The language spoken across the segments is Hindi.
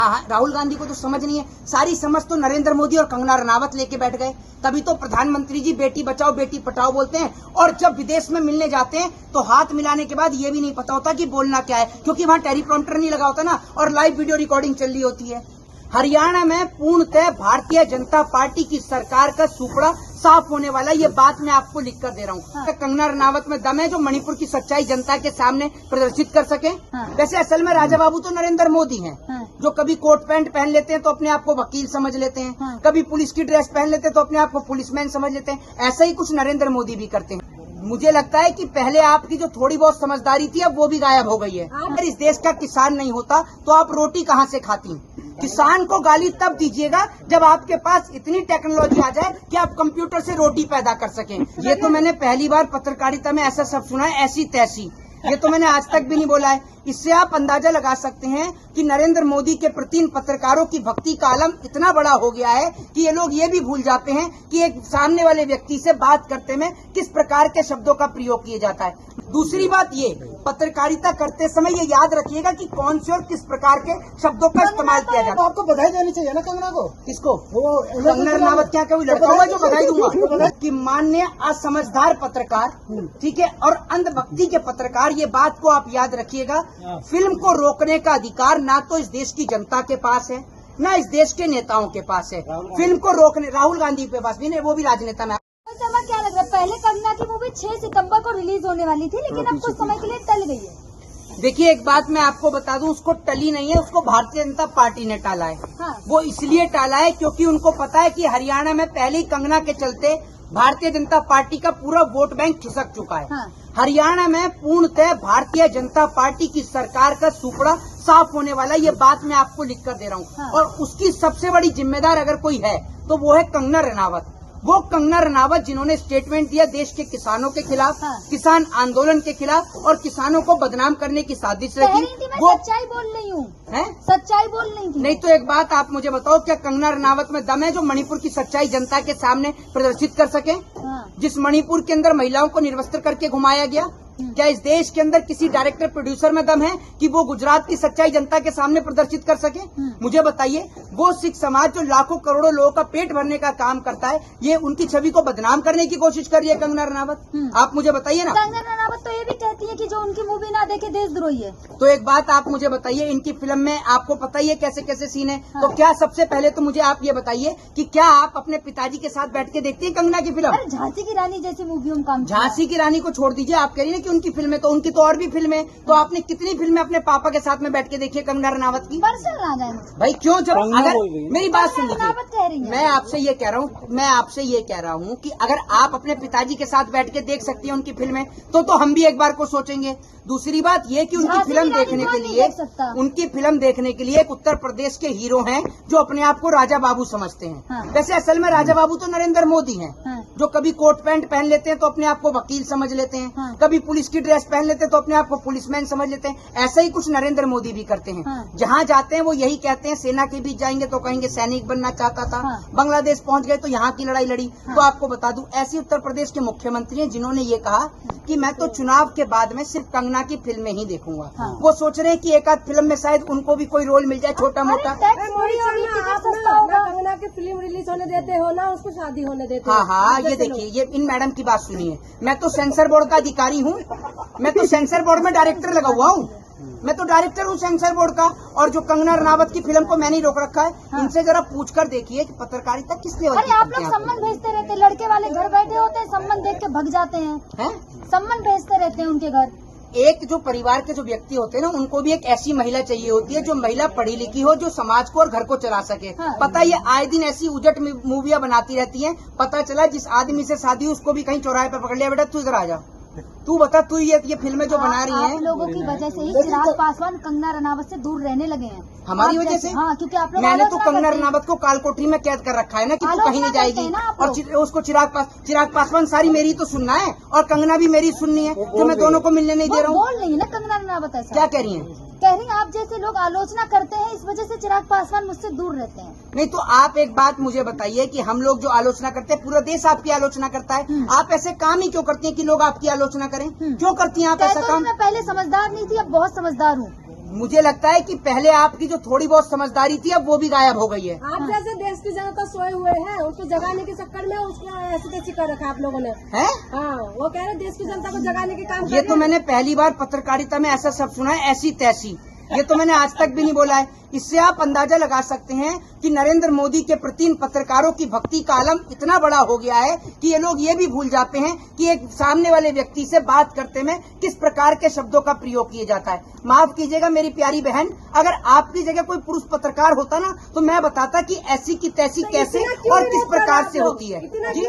राहुल गांधी को तो समझ नहीं है, सारी समझ तो नरेंद्र मोदी और कंगना रनावत लेके बैठ गए। तभी तो प्रधानमंत्री जी बेटी बचाओ बेटी पढ़ाओ बोलते हैं, और जब विदेश में मिलने जाते हैं तो हाथ मिलाने के बाद ये भी नहीं पता होता कि बोलना क्या है, क्योंकि वहाँ टेलीप्रॉम्प्टर नहीं लगा होता ना, और लाइव वीडियो रिकॉर्डिंग चल रही होती है। हरियाणा में पूर्णतः भारतीय जनता पार्टी की सरकार का सुपड़ा साफ होने वाला, ये बात मैं आपको लिख कर दे रहा हूँ। कंगना रनावत में दम है जो मणिपुर की सच्चाई जनता के सामने प्रदर्शित कर सके। वैसे असल में राजा बाबू तो नरेंद्र मोदी हैं, जो कभी कोट पैंट पहन लेते हैं तो अपने आप को वकील समझ लेते हैं, कभी पुलिस की ड्रेस पहन लेते हैं तो अपने आप को पुलिसमैन समझ लेते हैं। ऐसा ही कुछ नरेंद्र मोदी भी करते हैं। मुझे लगता है कि पहले आपकी जो थोड़ी बहुत समझदारी थी अब वो भी गायब हो गई है। अगर इस देश का किसान नहीं होता तो आप रोटी कहाँ से खाती? किसान को गाली तब दीजिएगा जब आपके पास इतनी टेक्नोलॉजी आ जाए कि आप कंप्यूटर से रोटी पैदा कर सकें। ये तो मैंने पहली बार पत्रकारिता में ऐसा शब्द सुना है, ऐसी तैसी। ये तो मैंने आज तक भी नहीं बोला है। इससे आप अंदाजा लगा सकते हैं कि नरेंद्र मोदी के प्रति इन पत्रकारों की भक्ति का आलम इतना बड़ा हो गया है कि ये लोग ये भी भूल जाते हैं कि एक सामने वाले व्यक्ति से बात करते में किस प्रकार के शब्दों का प्रयोग किया जाता है। दूसरी बात ये, पत्रकारिता करते समय ये याद रखिएगा कि कौन से और किस प्रकार के शब्दों का इस्तेमाल किया जाता है। आपको बधाई देनी चाहिए ना कंगना को। किसको? कंगना रनावत क्या कोई लड़का होगा जो बधाई दूंगा? कि माननीय असमझदार पत्रकार, ठीक है, और अंधभक्ति के पत्रकार, ये बात को आप याद रखिएगा। फिल्म को रोकने का अधिकार ना तो इस देश की जनता के पास है, ना इस देश के नेताओं के पास है। फिल्म को रोकने राहुल गांधी के पास भी नहीं, वो भी राजनेता में। क्या लग रहा है, पहले कंगना की मूवी 6 सितंबर को रिलीज होने वाली थी, लेकिन अब कुछ समय के लिए टल गई है। देखिए एक बात मैं आपको बता दूं, उसको टली नहीं है, उसको भारतीय जनता पार्टी ने टाला है। वो इसलिए टाला है क्योंकि उनको पता है कि हरियाणा में पहले ही कंगना के चलते भारतीय जनता पार्टी का पूरा वोट बैंक खिसक चुका है। हरियाणा में पूर्णतः भारतीय जनता पार्टी की सरकार का सुपड़ा साफ होने वाला, ये बात मैं आपको लिख कर दे रहा हूँ। और उसकी सबसे बड़ी जिम्मेदार अगर कोई है तो वो है कंगना रनावत। वो कंगना रनावत जिन्होंने स्टेटमेंट दिया देश के किसानों के खिलाफ, किसान आंदोलन के खिलाफ, और किसानों को बदनाम करने की साजिश रखी। वो सच्चाई बोल रही हूँ, सच्चाई बोल रही थी। नहीं तो एक बात आप मुझे बताओ, क्या कंगना रनावत में दम है जो मणिपुर की सच्चाई जनता के सामने प्रदर्शित कर सके? जिस मणिपुर के अंदर महिलाओं को निर्वस्त्र करके घुमाया गया, क्या इस देश के अंदर किसी डायरेक्टर प्रोड्यूसर में दम है कि वो गुजरात की सच्चाई जनता के सामने प्रदर्शित कर सके? मुझे बताइए, वो सिख समाज जो लाखों करोड़ों लोगों का पेट भरने का काम करता है, ये उनकी छवि को बदनाम करने की कोशिश कर रही है कंगना रनावत। आप मुझे बताइए ना। कंगना रनावत तो ये भी कहती है कि जो उनकी मूवी ना देखे देशद्रोही है। तो एक बात आप मुझे बताइए, इनकी फिल्म में आपको पता ही है कैसे कैसे सीन है। तो क्या सबसे पहले तो मुझे आप ये बताइए कि क्या आप अपने पिताजी के साथ बैठ के देखती है कंगना की फिल्म? झांसी की रानी जैसी मूवियों में काम। झांसी की रानी को छोड़ दीजिए, आप कह रही है कि उनकी फिल्में, तो उनकी तो और भी फिल्में, तो आपने कितनी फिल्में अपने पापा के साथ में बैठ के देखी है कंगना रनावत की? भाई क्यों? जब अगर मेरी बात सुन लीजिए, मैं आपसे ये कह रहा हूँ कि अगर आप अपने पिताजी के साथ बैठ के देख सकती हैं उनकी फिल्में, तो हम भी एक बार को सोचेंगे। दूसरी बात ये कि उनकी फिल्म देखने के लिए एक उत्तर प्रदेश के हीरो हैं जो अपने आप को राजा बाबू समझते हैं। वैसे असल में राजा बाबू तो नरेंद्र मोदी हैं, जो कभी कोट पैंट पहन लेते हैं तो अपने आप को वकील समझ लेते हैं, कभी पुलिस की ड्रेस पहन लेते हैं तो अपने आप को पुलिसमैन समझ लेते हैं। ऐसा ही कुछ नरेंद्र मोदी भी करते हैं। जहाँ जाते हैं वो यही कहते हैं, सेना के बीच जाएंगे तो कहेंगे सैनिक बनना चाहता था, बांग्लादेश पहुंच गए तो यहाँ की लड़ाई लड़ी। तो आपको बता दूं, ऐसे उत्तर प्रदेश के मुख्यमंत्री हैं जिन्होंने ये कहा कि मैं तो चुनाव के बाद में सिर्फ कंगना की फिल्में ही देखूंगा। वो सोच रहे हैं कि एक आध फिल्म में शायद उनको भी कोई रोल मिल जाए, छोटा मोटा। कंगना की फिल्म रिलीज होने देते हो ना, उसको शादी होने देते हो। हाँ, ये देखिए, ये इन मैडम की बात सुनिए। मैं तो सेंसर बोर्ड का अधिकारी हूँ, मैं तो सेंसर बोर्ड में डायरेक्टर लगा हुआ हूँ, मैं तो डायरेक्टर हूँ सेंसर बोर्ड का। और जो कंगना रनावत की फिल्म को मैंने ही रोक रखा है। इनसे जरा पूछकर देखिए कि पत्रकारिता किस लेवल की। आप लोग सम्मान भेजते रहते, लड़के वाले घर बैठे होते हैं, सम्मान देख के भग जाते हैं। सम्मान भेजते रहते हैं उनके घर। एक जो परिवार के जो व्यक्ति होते हैं ना, उनको भी एक ऐसी महिला चाहिए होती है जो महिला पढ़ी लिखी हो, जो समाज को और घर को चला सके। पता ये आए दिन ऐसी उजट मूवियां बनाती रहती हैं। पता चला जिस आदमी से शादी उसको भी कहीं चौराहे पर पकड़ लिया, बेटा तू इधर आ जा, तू बता, तू ये फिल्में जो बना रही हैं, आप लोगों की वजह से ही चिराग पासवान कंगना रनावत से दूर रहने लगे हैं। हमारी वजह से? हाँ, क्योंकि आप लोग मैंने तो कंगना रनावत को काल कोठरी में कैद कर रखा है ना कि तू कहीं नहीं जाएगी। और उसको चिराग पासवान सारी मेरी तो सुनना है और कंगना भी मेरी सुननी है, जो मैं दोनों को मिलने नहीं दे रहा हूँ। बोल रही है ना कंगना रनावत ऐसा। क्या कह रही है? कह रही आप जैसे लोग आलोचना करते हैं, इस वजह से चिराग पासवान मुझसे दूर रहते हैं। नहीं तो आप एक बात मुझे बताइए कि हम लोग जो आलोचना करते हैं, पूरा देश आपकी आलोचना करता है, आप ऐसे काम ही क्यों करती हैं कि लोग आपकी आलोचना करें? क्यों करती हैं आप ऐसा काम? मैं पहले समझदार नहीं थी, अब बहुत समझदार हूँ। मुझे लगता है कि पहले आपकी जो थोड़ी बहुत समझदारी थी अब वो भी गायब हो गई है। आप जैसे देश की जनता सोए हुए हैं, उसको जगाने के चक्कर में उसको ऐसी तैसी कर रखा आप लोगों ने। हैं? हाँ, वो कह रहे देश की जनता को जगाने के काम ये तो मैंने पहली बार पत्रकारिता में ऐसा शब्द सुना है, ऐसी तैसी। ये तो मैंने आज तक भी नहीं बोला है। इससे आप अंदाजा लगा सकते हैं कि नरेंद्र मोदी के प्रति इन पत्रकारों की भक्ति का आलम इतना बड़ा हो गया है कि ये लोग ये भी भूल जाते हैं कि एक सामने वाले व्यक्ति से बात करते में किस प्रकार के शब्दों का प्रयोग किया जाता है। माफ कीजिएगा मेरी प्यारी बहन, अगर आपकी जगह कोई पुरुष पत्रकार होता ना तो मैं बताता कि ऐसी की तैसी कैसे और किस प्रकार से होती है। जी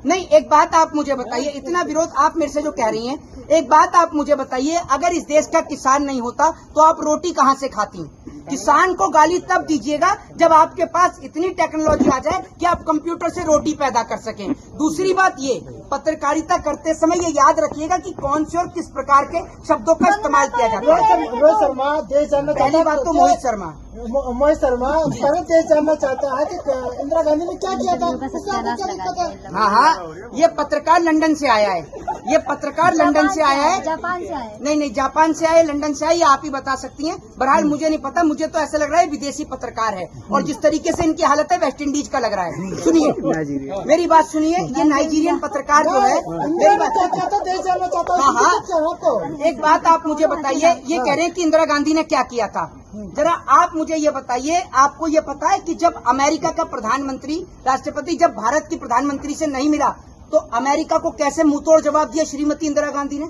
नहीं, एक बात आप मुझे बताइए, इतना विरोध आप मेरे से जो कह रही हैं, एक बात आप मुझे बताइए, अगर इस देश का किसान नहीं होता तो आप रोटी कहाँ से खाती? किसान को गाली तब दीजिएगा जब आपके पास इतनी टेक्नोलॉजी आ जाए कि आप कंप्यूटर से रोटी पैदा कर सकें। दूसरी बात ये, पत्रकारिता करते समय ये याद रखिएगा कि कौन से और किस प्रकार के शब्दों का इस्तेमाल किया जाता है। रोहित शर्मा देश जानना चाहता पहली बात तो मोहित शर्मा देश जानना चाहता है कि इंदिरा गांधी ने क्या किया था, उससे आपको क्या दिक्कत है? हाँ, ये पत्रकार लंदन से आया है, ये पत्रकार लंदन से आया है। जापान से आए। नहीं, जापान से आए, लंदन से आए, ये आप ही बता सकती हैं। बहरहाल मुझे नहीं पता, मुझे तो ऐसा लग रहा है विदेशी पत्रकार है और जिस तरीके से इनकी हालत है वेस्ट इंडीज का लग रहा है। सुनिए मेरी बात सुनिए, ये नाइजीरियन पत्रकार जो है, मेरी बात देश जानना चाहता है। हाँ, एक बात आप मुझे बताइए, ये कह रहे हैं कि इंदिरा गांधी ने क्या किया था, जरा आप मुझे ये बताइए, आपको ये पता है कि जब अमेरिका का प्रधानमंत्री राष्ट्रपति जब भारत की प्रधानमंत्री से नहीं मिला तो अमेरिका को कैसे मुंहतोड़ जवाब दिया श्रीमती इंदिरा गांधी ने?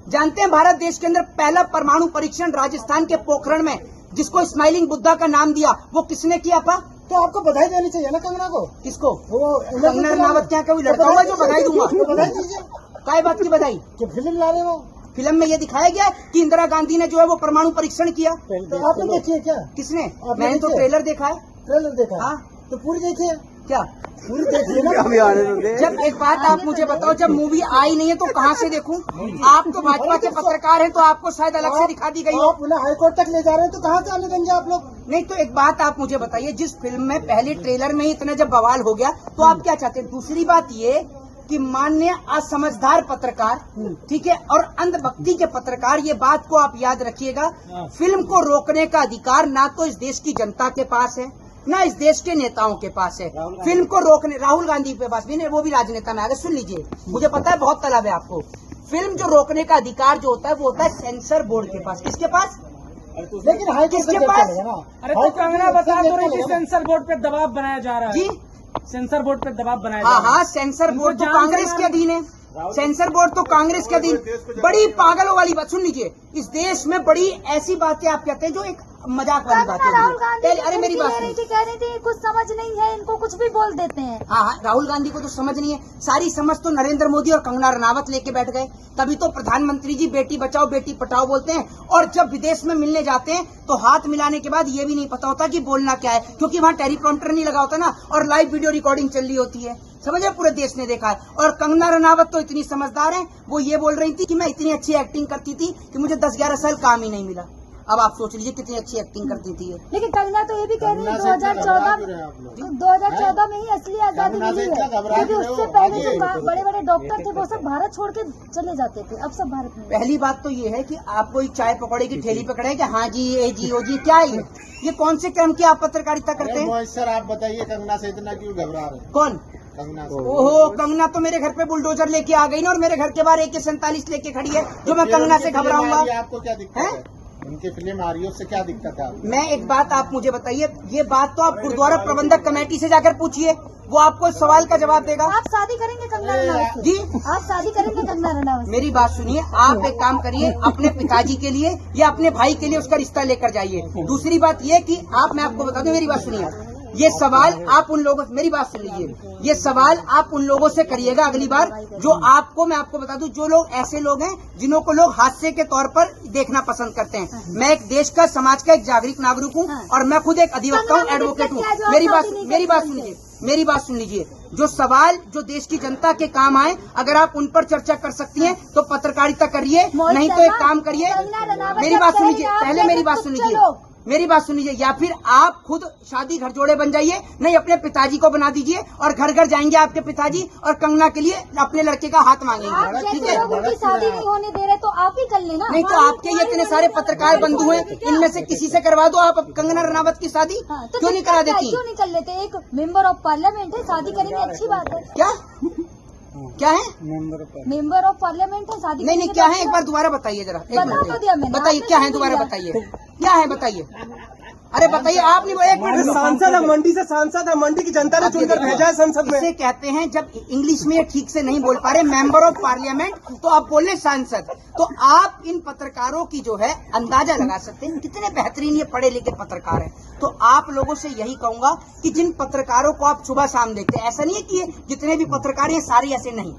जानते हैं भारत देश के अंदर पहला परमाणु परीक्षण राजस्थान के पोखरण में, जिसको स्माइलिंग बुद्धा का नाम दिया, वो किसने किया था? तो आपको बधाई देनी चाहिए ना कंगना को। किसको? वो कंगना रनावत क्या कोई लड़का होगा जो बधाई दूंगा? बधाई दीजिए। काय बात की बधाई? कि फिल्म ला रहे हो, फिल्म में ये दिखाया गया है कि इंदिरा गांधी ने जो है वो परमाणु परीक्षण किया। तो आपने देखी है क्या? किसने? आपने मैंने तो देखी है? ट्रेलर देखा है। ट्रेलर देखा? हाँ। तो पूरी देखिए। क्या पूरी देखिए ना। जब एक बात आप मुझे बताओ, जब मूवी आई नहीं है तो कहाँ से देखूं? आप तो भाजपा के पत्रकार हैं तो आपको शायद अलग से दिखा दी गई हो। आप उन्हें हाईकोर्ट तक ले जा रहे हैं तो कहाँ से आने देंगे आप लोग? नहीं तो एक बात आप मुझे बताइए, जिस फिल्म में पहले ट्रेलर में ही इतना जब बवाल हो गया तो आप क्या चाहते हैं? दूसरी बात ये कि माननीय असमझदार पत्रकार, ठीक है, और अंधभक्ति के पत्रकार, ये बात को आप याद रखिएगा, फिल्म को रोकने का अधिकार ना तो इस देश की जनता के पास है ना इस देश के नेताओं के पास है। फिल्म को रोकने राहुल गांधी के पास भी नहीं, वो भी राजनेता में आ गए। सुन लीजिए, मुझे पता है बहुत तलब है आपको। फिल्म जो रोकने का अधिकार जो होता है वो होता है सेंसर बोर्ड के पास। किसके पास? लेकिन हाईकोर्ट किसके पास? अरे तो कंगना बता तो रही थी सेंसर बोर्ड पे दबाव बनाया जा रहा है। जी सेंसर बोर्ड पे दबाव बनाया जा हाँ रहा है। हाँ, सेंसर बोर्ड तो जान कांग्रेस के अधीन है। सेंसर बोर्ड तो कांग्रेस के अधीन। बड़ी पागलों वाली बात सुन लीजिए, इस देश में बड़ी ऐसी बातें आप कहते हैं जो एक मजाक वाली बात राहुल गांधी है। अरे मेरी बात सुनिए। कह रही थी कुछ समझ नहीं है इनको, कुछ भी बोल देते हैं। हाँ हाँ, राहुल गांधी को तो समझ नहीं है, सारी समझ तो नरेंद्र मोदी और कंगना रनावत लेके बैठ गए। तभी तो प्रधानमंत्री जी बेटी बचाओ बेटी पढ़ाओ बोलते हैं और जब विदेश में मिलने जाते हैं तो हाथ मिलाने के बाद ये भी नहीं पता होता कि बोलना क्या है, क्योंकि वहाँ टेलीप्रॉम्प्टर नहीं लगा होता ना और लाइव वीडियो रिकॉर्डिंग चल रही होती है। समझे, पूरे देश ने देखा है। और कंगना रनावत तो इतनी समझदार है, वो ये बोल रही थी कि मैं इतनी अच्छी एक्टिंग करती थी कि मुझे 10-11 साल काम ही नहीं मिला। अब आप सोच लीजिए कितनी अच्छी एक्टिंग करती थी ये। लेकिन कंगना तो ये भी कह रही है 2014 में ही असली आजादी मिली है, क्योंकि उससे पहले जो बड़े बड़े डॉक्टर थे वो सब भारत छोड़ के चले जाते थे, अब सब भारत में। पहली बात तो ये है कि आप कोई चाय पकौड़े की ठेली पे खड़े हैं कि हाँ जी ए जी ओ जी, क्या है ये कौन से क्रम की आप पत्रकारिता करते हैं? सर आप बताइए कंगना से इतना क्यों घबरा रहे हैं? कौन? कंगना से। ओहो, कंगना तो मेरे घर पे बुलडोजर लेके आ गई ना और मेरे घर के बाहर AK-47 लेके खड़ी है, जो मैं कंगना से घबराऊंगा? आपको क्या दिक्कत है? उनकी फिल्म आ रही है, उससे क्या दिक्कत है? मैं एक बात आप मुझे बताइए, ये बात तो आप गुरुद्वारा प्रबंधक कमेटी से जाकर पूछिए, वो आपको इस सवाल का जवाब देगा। आप शादी करेंगे कंगना रनावत से? जी आप शादी करेंगे कंगना रनावत से? मेरी बात सुनिए, आप एक काम करिए, अपने पिताजी के लिए या अपने भाई के लिए उसका रिश्ता लेकर जाइए। दूसरी बात ये कि मैं आपको बता दूं, मेरी बात सुनिए, ये सवाल आप उन लोगों, मेरी बात सुन लीजिए, ये सवाल आप उन लोगों से करिएगा अगली बार जो आपको, मैं आपको बता दूं, जो लोग ऐसे लोग हैं जिन्हों को लोग हादसे के तौर पर देखना पसंद करते हैं। मैं एक देश का, समाज का एक जागरूक नागरिक हूं और मैं खुद एक अधिवक्ता हूं, एडवोकेट हूं। मेरी बात सुन लीजिए, जो सवाल जो देश की जनता के काम आए, अगर आप उन पर चर्चा कर सकती हैं तो पत्रकारिता करिए, नहीं तो एक काम करिए। मेरी बात सुन लीजिए, पहले मेरी बात सुन लीजिए, मेरी बात सुन लीजिए, या फिर आप खुद शादी घर जोड़े बन जाइए, नहीं अपने पिताजी को बना दीजिए और घर घर जाएंगे आपके पिताजी और कंगना के लिए अपने लड़के का हाथ आप मांगेंगे, ठीक जैसे है? लोग उनकी शादी नहीं होने दे रहे तो आप ही कर लेना। नहीं तो आपके ये इतने सारे पत्रकार बंधु हैं, इनमें से किसी से करवा दो आप कंगना रनावत की शादी, हाँ, तो क्यों नहीं करा दिक्कत क्या है? देती? क्यों नहीं कर लेते? एक मेंबर ऑफ पार्लियामेंट है, शादी करेंगे, अच्छी बात है। क्या है? मेंबर ऑफ पार्लियामेंट है, शादी नहीं करेंगे क्या तो है, एक बार दोबारा बताइए जरा, एक बता तो दिया मिनट मैंने, बताइए आपने क्या है, सुन दोबारा लिया। बताइए क्या है, बताइए। अरे बताइए, आप नहीं, एक मिनट रुको। सांसद है, मंडी से सांसद है, मंडी की जनता ने अब ये चुनकर देखो, भेजा है संसद में। इसे कहते हैं, जब इंग्लिश में ये ठीक से नहीं बोल पा रहे मेंबर ऑफ पार्लियामेंट, तो आप बोले सांसद। तो आप इन पत्रकारों की जो है अंदाजा लगा सकते हैं कितने बेहतरीन ये पढ़े लिखे पत्रकार हैं। तो आप लोगों से यही कहूंगा कि जिन पत्रकारों को आप सुबह शाम देखते हैं, ऐसा नहीं है कि ये जितने भी पत्रकार हैं सारे ऐसे नहीं,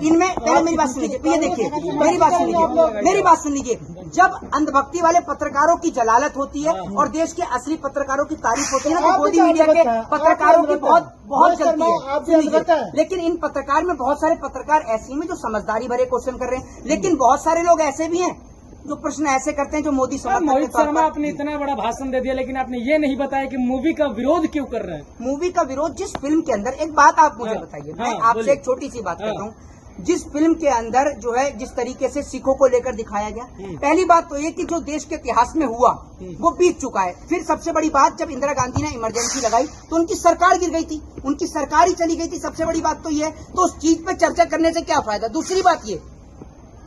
इनमें पहले मेरी बात सुन लीजिए, ये देखिए मेरी बात सुन लीजिए, मेरी बात सुन लीजिए। जब अंधभक्ति वाले पत्रकारों की जलालत होती है और देश के असली पत्रकारों की तारीफ होती है ना, तो मोदी मीडिया के पत्रकारों की बहुत गलती है, सुन लीजिए। लेकिन इन पत्रकार में बहुत सारे पत्रकार ऐसे हैं जो समझदारी भरे क्वेश्चन कर रहे हैं, लेकिन बहुत सारे लोग ऐसे भी हैं जो प्रश्न ऐसे करते हैं जो मोदी समर्थक के मोहित तौर शर्मा पर। आपने इतना बड़ा भाषण दे दिया, लेकिन आपने ये नहीं बताया कि मूवी का विरोध क्यों कर रहे हैं। मूवी का विरोध जिस फिल्म के अंदर, एक बात आप मुझे हाँ, बताइए, हाँ, मैं आपसे बोलिए। एक छोटी सी बात हाँ। करता हूँ। जिस फिल्म के अंदर जो है जिस तरीके से सिखों को लेकर दिखाया गया, पहली बात तो ये कि जो देश के इतिहास में हुआ वो बीत चुका है। फिर सबसे बड़ी बात, जब इंदिरा गांधी ने इमरजेंसी लगाई तो उनकी सरकार गिर गई थी, उनकी सरकार ही चली गई थी, सबसे बड़ी बात तो ये है। तो उस चीज पे चर्चा करने से क्या फायदा। दूसरी बात ये,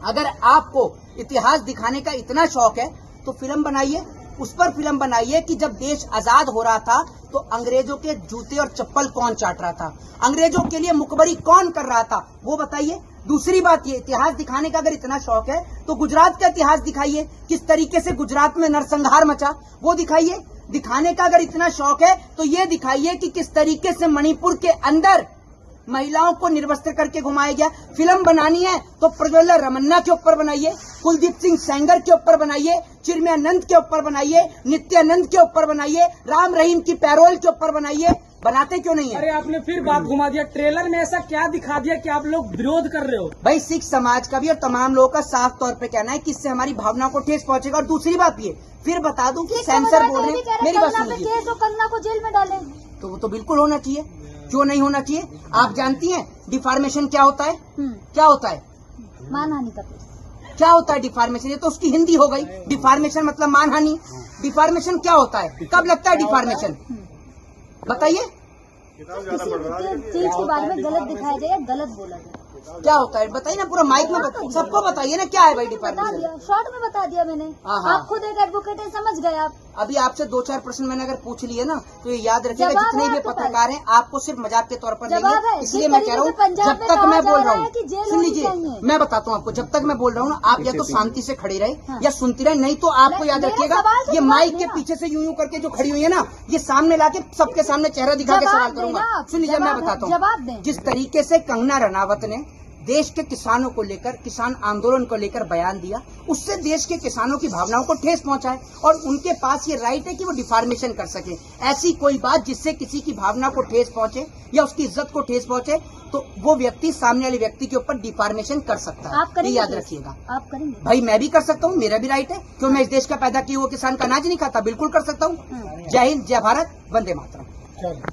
अगर आपको इतिहास दिखाने का इतना शौक है तो फिल्म बनाइए, उस पर फिल्म बनाइए कि जब देश आजाद हो रहा था तो अंग्रेजों के जूते और चप्पल कौन चाट रहा था, अंग्रेजों के लिए मुखबरी कौन कर रहा था, वो बताइए। दूसरी बात ये, इतिहास दिखाने का अगर इतना शौक है तो गुजरात का इतिहास दिखाइए, किस तरीके से गुजरात में नरसंहार मचा वो दिखाइए। दिखाने का अगर इतना शौक है तो ये दिखाइए कि किस तरीके से मणिपुर के अंदर महिलाओं को निर्वस्त्र करके घुमाया गया। फिल्म बनानी है तो प्रज्वला रमन्ना के ऊपर बनाइए, कुलदीप सिंह सेंगर के ऊपर बनाइए, चिन्मयानंद के ऊपर बनाइए, नित्यानंद के ऊपर बनाइए, राम रहीम की पैरोल के ऊपर बनाइए। बनाते क्यों नहीं है? अरे आपने फिर बात घुमा दिया, ट्रेलर में ऐसा क्या दिखा दिया कि आप लोग विरोध कर रहे हो। भाई सिख समाज का भी और तमाम लोगों का साफ तौर पे कहना है कि इससे हमारी भावनाओं को ठेस पहुंचेगा। और दूसरी बात ये फिर बता दूं कि सेंसर बोर्ड ने, मेरी बात सुन लीजिए, तो कंगना को जेल में डालें। तो वो तो बिल्कुल होना चाहिए, क्यों नहीं होना चाहिए। आप जानती हैं डिफॉर्मेशन क्या होता है? क्या होता है? मानहानि का केस। क्या होता है डिफॉर्मेशन? ये तो उसकी हिंदी हो गई, डिफॉर्मेशन मतलब मानहानि। डिफॉर्मेशन क्या होता है, कब लगता है डिफॉर्मेशन, बताइए। किसी चीज के बारे में गलत दिखाया जाए या गलत बोला जाए, क्या होता है बताइए ना, पूरा माइक में सबको बताइए ना क्या है भाई बता डिफॉर्मेशन। दिया, शॉर्ट में बता दिया मैंने। हाँ, हाँ। आप खुद एक एडवोकेट है, समझ गए आप। अभी आपसे 2-4 प्रश्न मैंने अगर पूछ लिए ना तो ये याद रखिएगा, जवाब जितने है भी आपके पत्रकार हैं आपको सिर्फ मजाक के तौर पर जवाब लेंगे। है। इसलिए जिस मैं कह रहा हूँ, तरीके से पंजाब जब में तक कहा मैं जा बोल रहा रहा है कि जेल हूँ, सुन होनी लीजिए, चाहिए। मैं बताता हूँ आपको, जब तक मैं बोल रहा हूँ ना आप या तो शांति से खड़े रहे हाँ। या सुनती रहे, नहीं तो आपको याद मेरा रखिएगा सवाल से ये जवाब माइक के देना। पीछे से यूं करके जो खड़ी हुई है ना, ये सामने लाके सबके सामने चेहरा दिखा के जवाब सवाल देना करूंगा। आप, सुन लीजिए, मैं जवाब बताता जवाब हूँ। दें। जिस तरीके से कंगना रनावत ने देश के किसानों को लेकर, किसान आंदोलन को लेकर बयान दिया, उससे देश के किसानों की भावनाओं को ठेस पहुंचा है और उनके पास ये राइट है कि वो डिफॉर्मेशन कर सके। ऐसी कोई बात जिससे किसी की भावना को ठेस पहुंचे या उसकी इज्जत को ठेस पहुंचे तो वो व्यक्ति सामने वाले व्यक्ति के ऊपर डिफॉर्मेशन कर सकता है। आप ये करेंगे, याद रखिएगा। आप करेंगे। भाई मैं भी कर सकता हूँ, मेरा भी राइट है। क्यों मैं इस देश का पैदा किया हुआ किसान का अनाज नहीं खाता? बिल्कुल कर सकता हूँ। जय हिंद, जय भारत, वंदे मातरम।